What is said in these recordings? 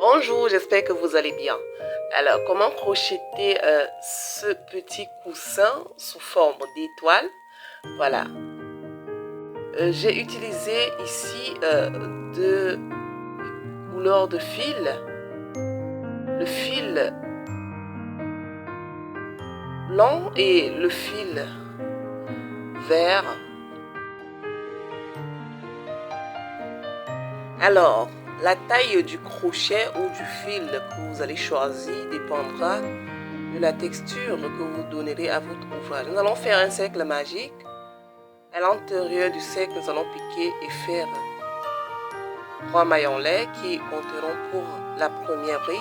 Bonjour, j'espère que vous allez bien. Alors, comment crocheter ce petit coussin sous forme d'étoile? Voilà. J'ai utilisé ici deux couleurs de fil. Le fil blanc et le fil vert. Alors, la taille du crochet ou du fil que vous allez choisir dépendra de la texture que vous donnerez à votre ouvrage. Nous allons faire un cercle magique. À l'intérieur du cercle, nous allons piquer et faire 3 maillons laids qui compteront pour la première bride.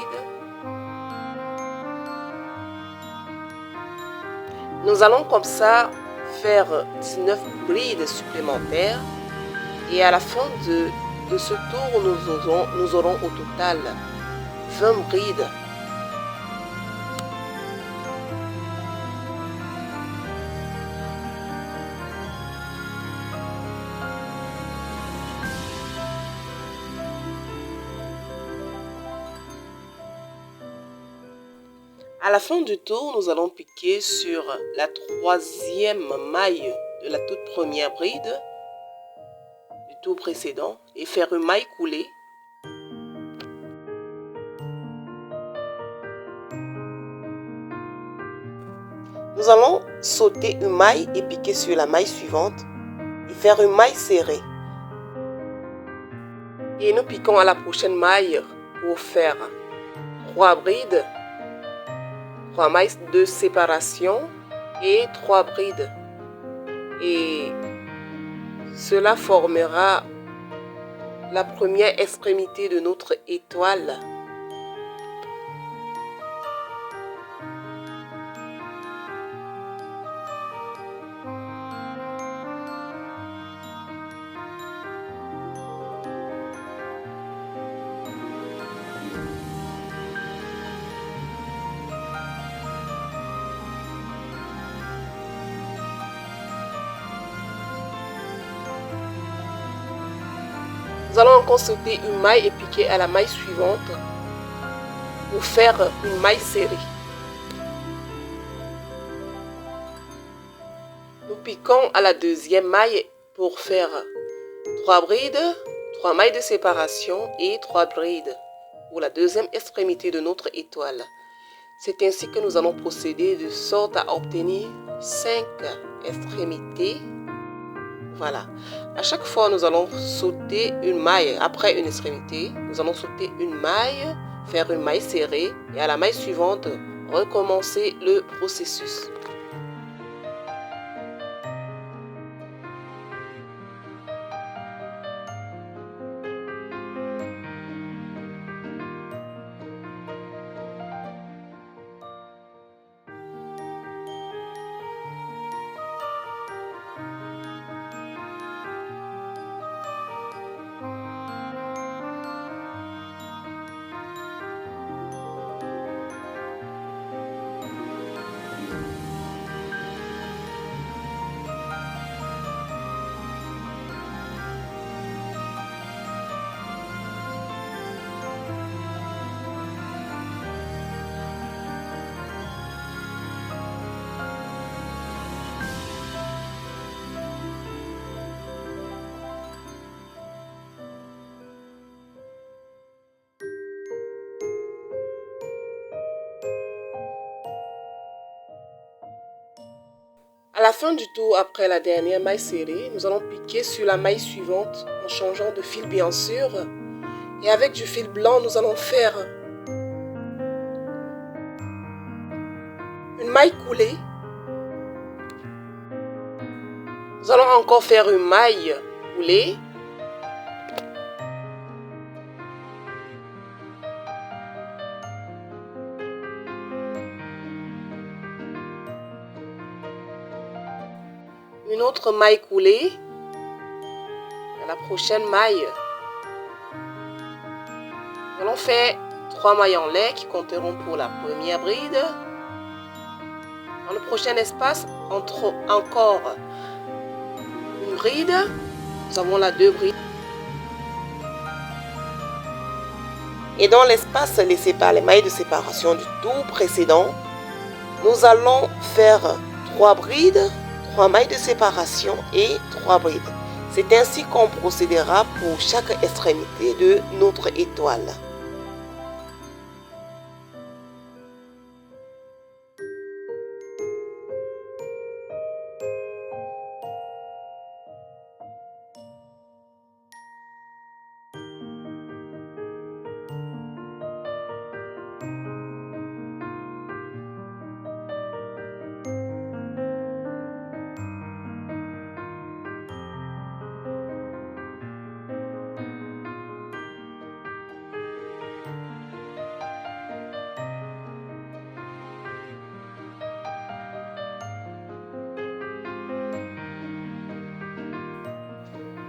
Nous allons comme ça faire 19 brides supplémentaires et à la fin de ce tour, nous aurons au total 20 brides. À la fin du tour, nous allons piquer sur la troisième maille de la toute première bride du tour précédent et faire une maille coulée. Nous allons sauter une maille et piquer sur la maille suivante et faire une maille serrée. Et nous piquons à la prochaine maille pour faire 3 brides, 3 mailles de séparation et 3 brides. Et cela formera la première extrémité de notre étoile. Nous allons encore sauter une maille et piquer à la maille suivante pour faire une maille serrée. Nous piquons à la deuxième maille pour faire 3 brides, 3 mailles de séparation et 3 brides pour la deuxième extrémité de notre étoile. C'est ainsi que nous allons procéder de sorte à obtenir 5 extrémités. Voilà. À chaque fois, nous allons sauter une maille. Après une extrémité, nous allons sauter une maille, faire une maille serrée et à la maille suivante, recommencer le processus. À la fin du tour, après la dernière maille serrée, nous allons piquer sur la maille suivante en changeant de fil bien sûr. Et avec du fil blanc, nous allons faire une maille coulée. Nous allons encore faire une maille coulée. Une autre maille coulée à la prochaine maille. Nous allons faire 3 mailles en lait qui compteront pour la première bride. Dans le prochain espace, encore une bride. Nous avons là 2 brides. Et dans l'espace laissé par les mailles de séparation du tour précédent, nous allons faire 3 brides, 3 mailles de séparation et 3 brides. C'est ainsi qu'on procédera pour chaque extrémité de notre étoile.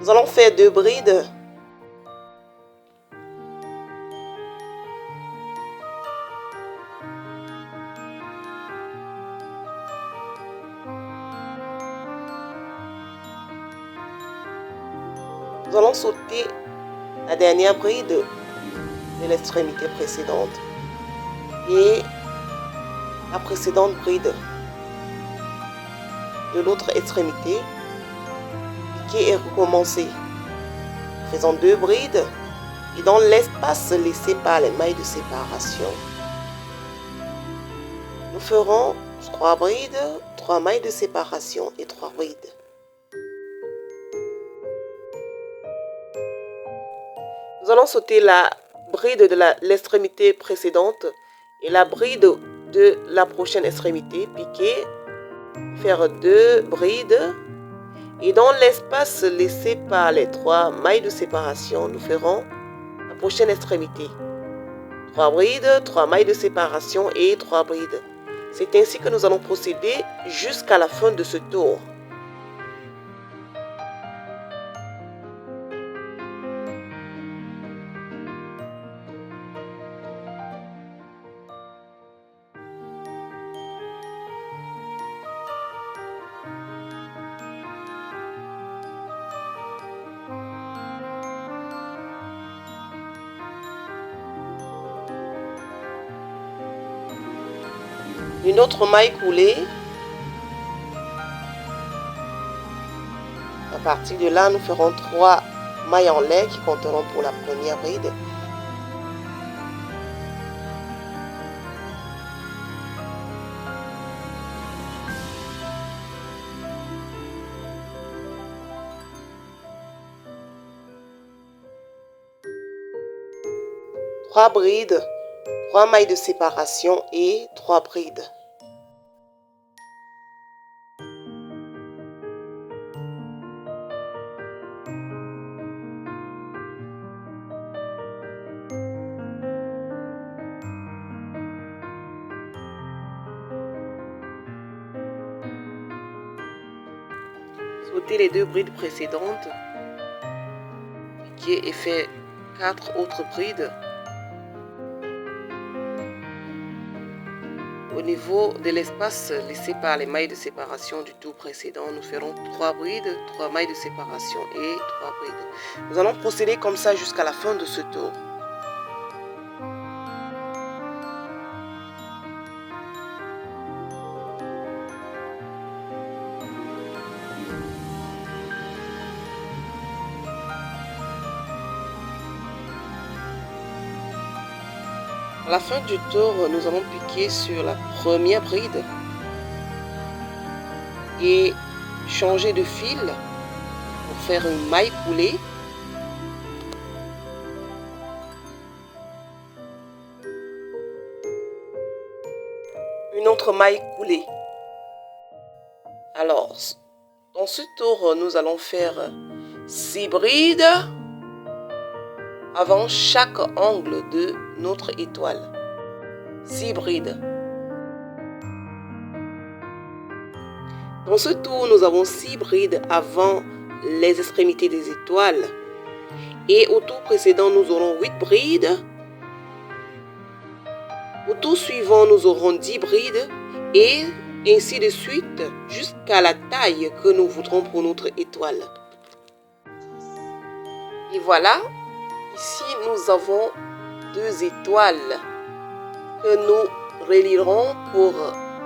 Nous allons faire 2 brides. Nous allons sauter la dernière bride de l'extrémité précédente et la précédente bride de l'autre extrémité. Et recommencer. Faisons 2 brides et dans l'espace laissé par les mailles de séparation, nous ferons 3 brides, 3 mailles de séparation et 3 brides. Nous allons sauter la bride de l'extrémité précédente et la bride de la prochaine extrémité, piquer, faire 2 brides. Et dans l'espace laissé par les 3 mailles de séparation, nous ferons la prochaine extrémité. 3 brides, 3 mailles de séparation et 3 brides. C'est ainsi que nous allons procéder jusqu'à la fin de ce tour. Une autre maille coulée. À partir de là, nous ferons 3 mailles en lait qui compteront pour la première bride. Trois brides, 3 mailles de séparation et 3 brides. Sautez les 2 brides précédentes, piquez et fait 4 autres brides. Au niveau de l'espace laissé par les mailles de séparation du tour précédent, nous ferons 3 brides, 3 mailles de séparation et 3 brides. Nous allons procéder comme ça jusqu'à la fin de ce tour. À la fin du tour, nous allons piquer sur la première bride et changer de fil pour faire une maille coulée. Une autre maille coulée. Alors, dans ce tour, nous allons faire 6 brides avant chaque angle de notre étoile. 6 brides. Dans ce tour, nous avons 6 brides avant les extrémités des étoiles. Et au tour précédent, nous aurons 8 brides. Au tour suivant, nous aurons 10 brides. Et ainsi de suite, jusqu'à la taille que nous voudrons pour notre étoile. Et voilà, ici nous avons 2 étoiles que nous relierons pour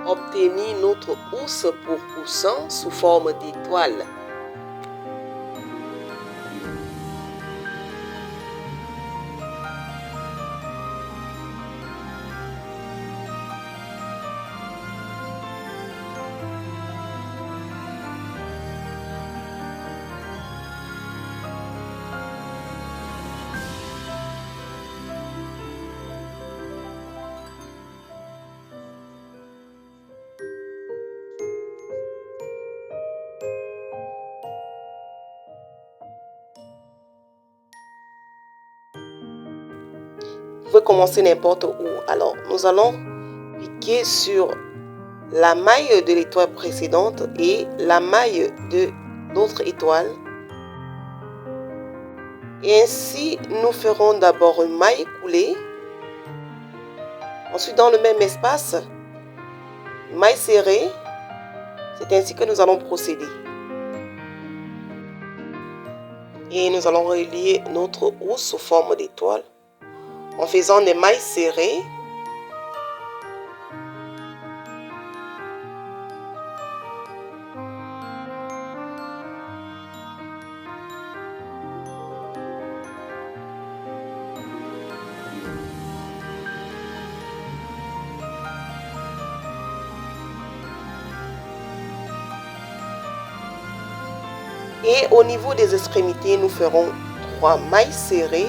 obtenir notre ours pour oursin sous forme d'étoile. Vous pouvez commencer n'importe où. Alors, nous allons cliquer sur la maille de l'étoile précédente et la maille de l'autre étoile. Et ainsi, nous ferons d'abord une maille coulée. Ensuite, dans le même espace, une maille serrée. C'est ainsi que nous allons procéder. Et nous allons relier notre ours sous forme d'étoile en faisant des mailles serrées. Et au niveau des extrémités, nous ferons 3 mailles serrées,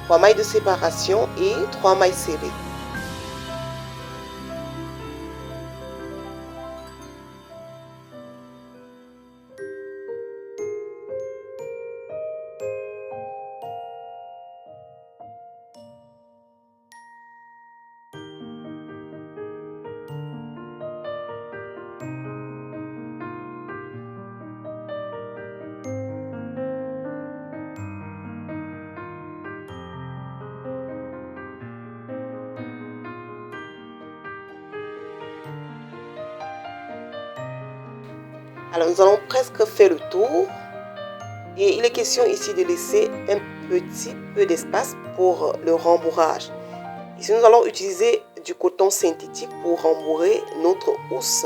3 mailles de séparation et 3 mailles serrées. Alors, nous allons presque faire le tour. Et il est question ici de laisser un petit peu d'espace pour le rembourrage. Ici, nous allons utiliser du coton synthétique pour rembourrer notre ours.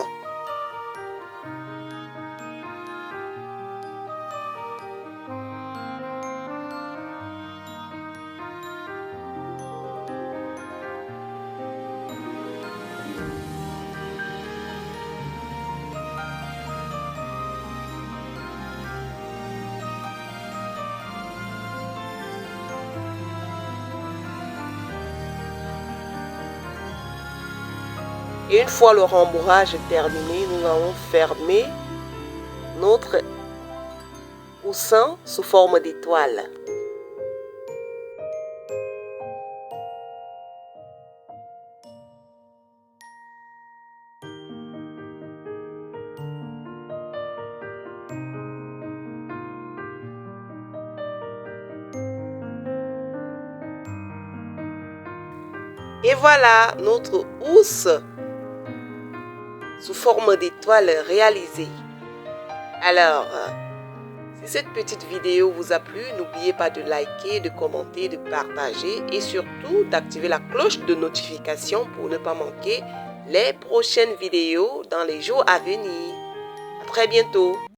Et une fois le rembourrage terminé, nous allons fermer notre oursin sous forme d'étoile. Et voilà notre ours sous forme d'étoile réalisée. Alors, si cette petite vidéo vous a plu, n'oubliez pas de liker, de commenter, de partager et surtout d'activer la cloche de notification pour ne pas manquer les prochaines vidéos dans les jours à venir. À très bientôt.